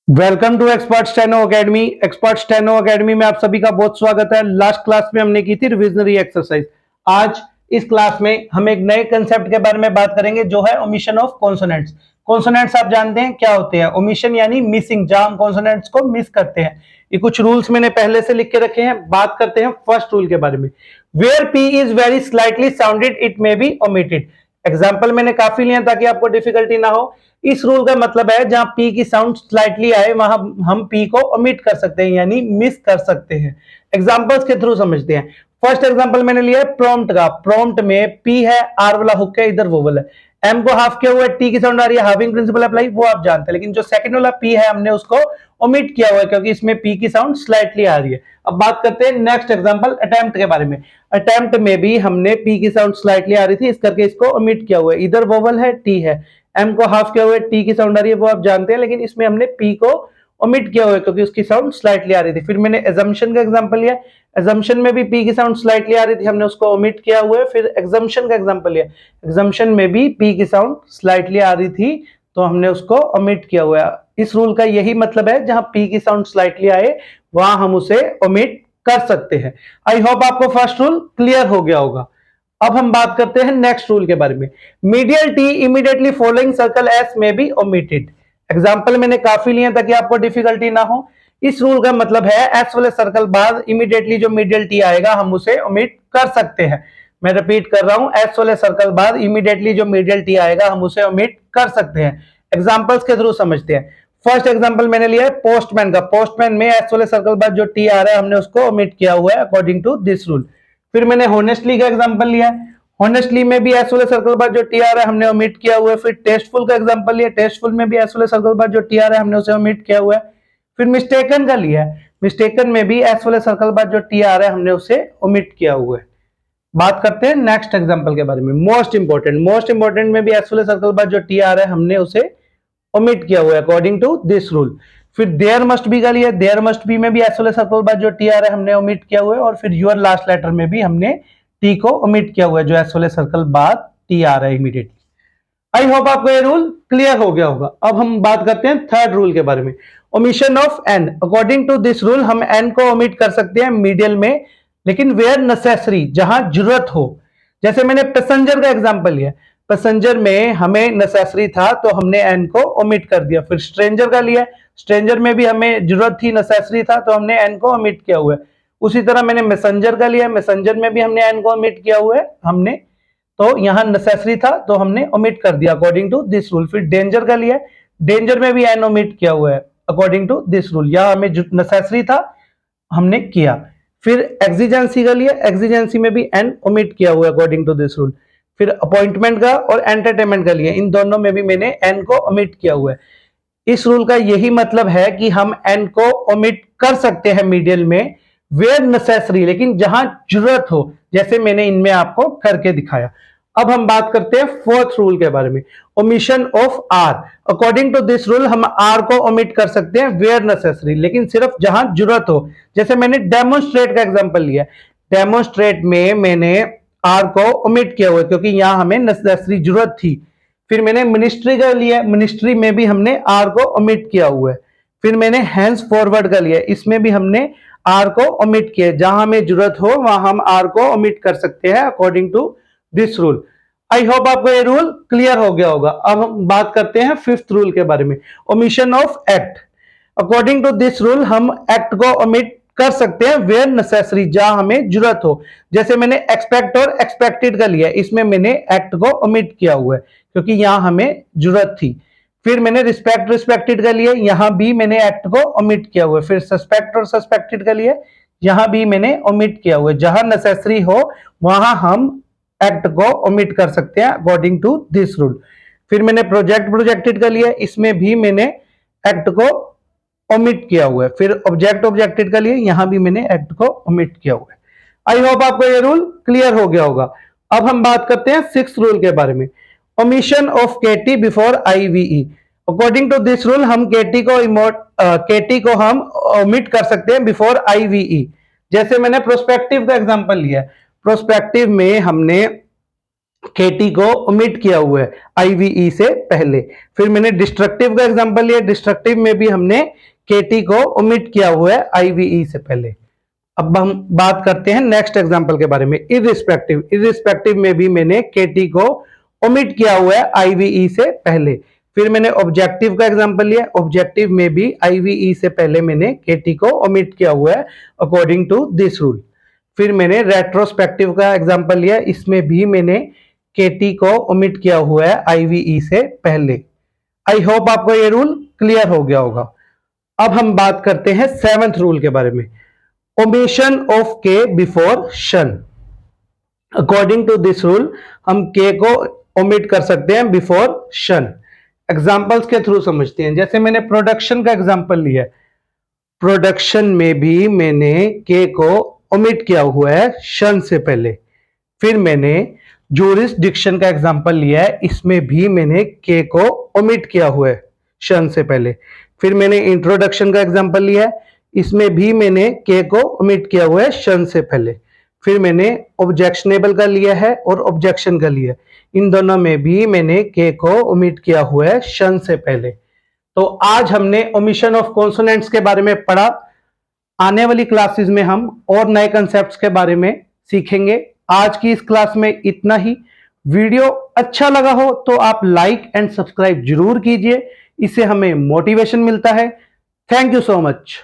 Welcome to expert steno academy. Expert steno academy में आप सभी का बहुत स्वागत है। लास्ट क्लास में हमने की थी रिविजनरी एक्सरसाइज। आज इस क्लास में हम एक नए कंसेप्ट के बारे में बात करेंगे जो है ओमिशन ऑफ कॉन्सोनेंट्स। कॉन्सोनेंट्स आप जानते हैं क्या होते हैं। ओमिशन यानी मिसिंग, जहां हम कॉन्सोनेंट्स को मिस करते हैं। ये कुछ रूल्स मैंने पहले से लिख के रखे हैं। बात करते हैं फर्स्ट रूल के बारे में। Where P is very slightly sounded it may be omitted. Example मैंने काफी लिया ताकि आपको डिफिकल्टी ना हो। इस रूल का मतलब है जहां पी की साउंड स्लाइटली आए वहां हम पी को ओमिट कर सकते हैं यानी मिस कर सकते हैं। एग्जांपल्स के थ्रू समझते हैं। फर्स्ट एग्जांपल मैंने लिया है प्रॉम्प्ट का। प्रॉम्प्ट में पी है, आर वाला हुक है, इधर वोवल है। एम को हाफ किया हुआ है, टी की साउंड आ रही है, हाफिंग प्रिंसिपल अप्लाई, वो आप जानते हैं। लेकिन जो सेकंड वाला पी है हमने उसको ओमिट किया हुआ है क्योंकि इसमें पी की साउंड स्लाइटली आ रही है। अब बात करते हैं नेक्स्ट एग्जांपल अटेम्प्ट के बारे में। अटेम्प्ट में भी हमने पी की साउंड स्लाइटली आ रही थी, इस करके इसको ओमिट किया हुआ है। इधर वोवल है, टी है, एम को हाफ किया हुआ है, टी की साउंड आ रही है, वो आप जानते हैं। लेकिन इसमें हमने पी को ओमिट किया हुआ है क्योंकि उसकी साउंड स्लाइटली आ रही थी। फिर मैंने एजम्पशन का एग्जांपल लिया। एजम्पशन में भी पी की साउंड स्लाइटली आ रही थी, हमने उसको ओमिट किया हुआ है। फिर एग्जम्पशन का एग्जांपल लिया। एग्जम्पशन में भी पी की साउंड स्लाइटली आ रही थी तो हमने उसको ओमिट किया हुआ है। इस रूल का यही मतलब है, जहां पी की साउंड स्लाइटली आए वहां हम उसे ओमिट कर सकते हैं। आई होप आपको फर्स्ट रूल क्लियर हो गया होगा। अब हम बात करते हैं नेक्स्ट रूल के बारे में। Medial T immediately following circle S में बी ओमिटेड। एग्जांपल मैंने काफी लिए ताकि आपको डिफिकल्टी ना हो। इस रूल का मतलब है एस वाले सर्कल बाद इमीडिएटली जो मीडियल टी आएगा हम उसे ओमिट कर सकते हैं। मैं रिपीट कर रहा हूं, एस वाले सर्कल बाद इमीडिएटली जो मीडियल टी आएगा हम उसे ओमिट कर सकते हैं। एग्जांपल्स के थ्रू समझते हैं। फर्स्ट एग्जांपल मैंने लिया है पोस्टमैन का। पोस्टमैन में एस वाले सर्कल बाद जो टी आ रहा है हमने उसको ओमिट किया हुआ है अकॉर्डिंग टू दिस रूल। फिर मैंने होनेस्टली का एग्जांपल लिया है। होनेस्टली में भी एस वाले सर्कल बाद जो टी आ रहा है हमने ओमिट किया हुआ है। फिर टेस्टफुल का एग्जांपल लिया। टेस्टफुल में भी एस वाले सर्कल बाद जो टी आ रहा है हमने उसे ओमिट किया हुआ है। फिर मिस्टेकन का लिया है। मिस्टेकन में भी एस वाले सर्कल बाद जो टी आ रहा है हमने उसे ओमिट किया हुआ है। बात करते हैं नेक्स्ट एग्जांपल के बारे में। मोस्ट इंपोर्टेंट में भी एस वाले सर्कल बाद जो टी आ रहा है हमने उसे ओमिट किया हुआ है अकॉर्डिंग टू दिस रूल। फिर देयर मस्ट बी का लिया। देयर मस्ट बी में भी एस वाले सर्कल बाद जो टी आ रहा है हमने ओमिट किया हुआ है। और फिर यूर लास्ट लेटर में भी हमने टी को ओमिट किया हुआ है जो एस वाले सर्कल बाद टी आ रहा है इमीडिएटली। आई होप आपको ये रूल क्लियर हो गया होगा। अब हम बात करते हैं थर्ड रूल के बारे में। Omission of N. According to this rule हम एन को ओमिट कर सकते हैं मीडियल में, लेकिन वेयर नेसेसरी, जहां जरूरत हो। जैसे मैंने पैसेंजर का एग्जांपल लिया। पैसेंजर में हमें नेसेसरी था तो हमने एन को ओमिट कर दिया। फिर स्ट्रेंजर का लिया। स्ट्रेंजर में भी हमें जरूरत थी, नेसेसरी था तो हमने एन को ओमिट किया हुआ है। उसी तरह मैंने मैसेंजर का लिया। मैसेंजर में भी हमने एन को ओमिट किया हुआ है, हमने तो यहां नेसेसरी था तो हमने ओमिट कर दिया अकॉर्डिंग टू दिस रूल। फिर डेंजर का लिया। डेंजर में भी एन ओमिट किया हुआ है अकॉर्डिंग टू दिस रूल। यहां हमें नेसेसरी था, हमने किया। फिर एक्सिजेंसी का लिया। एक्सिजेंसी में भी एन ओमिट किया हुआ है अकॉर्डिंग टू दिस रूल। फिर अपॉइंटमेंट का और एंटरटेनमेंट का लिया। इन दोनों में भी मैंने एन को ओमिट किया हुआ है। इस रूल का यही मतलब है कि हम एन को ओमिट कर सकते हैं मीडियल में वेयर नेसेसरी, लेकिन जहां जरूरत हो, जैसे मैंने इनमें आपको करके दिखाया। अब हम बात करते हैं फोर्थ रूल के बारे में। Omission of R. According to this rule हम आर को ओमिट कर सकते हैं वेयर नेसेसरी, लेकिन सिर्फ जहां जरूरत हो। जैसे मैंने डेमोन्स्ट्रेट का एग्जांपल लिया। डेमोन्स्ट्रेट में मैंने आर को ओमिट किया हुआ क्योंकि यहां हमें नेसेसरी जरूरत थी। फिर मैंने मिनिस्ट्री का लिया। मिनिस्ट्री में भी हमने आर को ओमिट किया हुआ है। फिर मैंने हैंड्स फॉरवर्ड का लिया। इसमें भी हमने आर को ओमिट किया। जहां हमें जरूरत हो वहां हम आर को ओमिट कर सकते हैं according to this rule. I hope आपको ये रूल क्लियर हो गया होगा। अब हम बात करते हैं फिफ्थ रूल के बारे में। Omission of act. According to this rule हम एक्ट को ओमिट कर सकते हैं वेयर नेसेसरी, जहां हमें जरूरत हो। जैसे मैंने एक्सपेक्ट और एक्सपेक्टेड का लिया। इसमें मैंने एक्ट को ओमिट किया हुआ है क्योंकि यहां हमें जरूरत थी। फिर मैंने रिस्पेक्ट रिस्पेक्टेड का लिया। यहां भी मैंने एक्ट को ओमिट किया हुआ है। फिर सस्पेक्ट और सस्पेक्टेड का लिया। यहां भी मैंने ओमिट किया हुआ है। जहां नेसेसरी हो वहां हम एक्ट को ओमिट कर सकते हैं अकॉर्डिंग टू दिस रूल। फिर मैंने प्रोजेक्ट प्रोजेक्टेड का लिया। इसमें भी मैंने एक्ट को ओमिट किया हुआ है। फिर ऑब्जेक्ट ऑब्जेक्टेड का लिए, यहां भी मैंने एक्ट को ओमिट किया हुआ है। आई होप आपको ये रूल क्लियर हो गया होगा। अब हम बात करते हैं सिक्स रूल के बारे में। Omission of KT before IVE. According to this rule हम केटी को हम ओमिट कर सकते हैं बिफोर आईवीई। जैसे मैंने प्रोस्पेक्टिव का एग्जांपल लिया। प्रोस्पेक्टिव में हमने केटी को ओमिट किया हुआ है आईवीई से पहले। फिर मैंने डिस्ट्रक्टिव का एग्जांपल लिया, डिस्ट्रक्टिव में भी हमने केटी को ओमिट किया हुआ है आईवीई से पहले। अब हम बात करते हैं नेक्स्ट एग्जांपल के बारे में, इररिस्पेक्टिव। इररिस्पेक्टिव में भी मैंने केटी को ओमिट किया हुआ है आईवीई से पहले। फिर मैंने ऑब्जेक्टिव का एग्जांपल लिया, ऑब्जेक्टिव में भी आईवीई से पहले मैंने केटी को ओमिट किया हुआ है अकॉर्डिंग टू दिस रूल। फिर मैंने रेट्रोस्पेक्टिव का एग्जांपल लिया, इसमें भी मैंने केटी को ओमिट किया हुआ है आईवीई से पहले। आई होप आपको ये रूल क्लियर हो गया होगा। अब हम बात करते हैं सेवंथ रूल के बारे में, ओमिशन ऑफ के बिफोर शन। अकॉर्डिंग टू दिस रूल हम के को ओमिट कर सकते हैं बिफोर शन। एग्जांपल्स के थ्रू समझते हैं। जैसे मैंने प्रोडक्शन का एग्जांपल लिया, प्रोडक्शन में भी मैंने के को ओमिट किया हुआ है शन से पहले। फिर मैंने ज्यूरिसडिक्शन का एग्जांपल लिया है, इसमें भी मैंने के को ओमिट किया हुआ है शन से पहले। फिर मैंने इंट्रोडक्शन का एग्जांपल लिया है, इसमें भी मैंने के को ओमिट किया हुआ है शन से पहले। फिर मैंने ऑब्जेक्शनेबल का लिया है और ऑब्जेक्शन का लिया है, इन दोनों में भी मैंने के को ओमिट किया हुआ है शन से पहले। तो आज हमने ओमिशन ऑफ कॉन्सोनेंट्स के बारे में पढ़ा। आने वाली क्लासेस में हम और नए कंसेप्ट्स के बारे में सीखेंगे। आज की इस क्लास में इतना ही। वीडियो अच्छा लगा हो तो आप लाइक एंड सब्सक्राइब जरूर कीजिए, इससे हमें मोटिवेशन मिलता है। Thank you so much.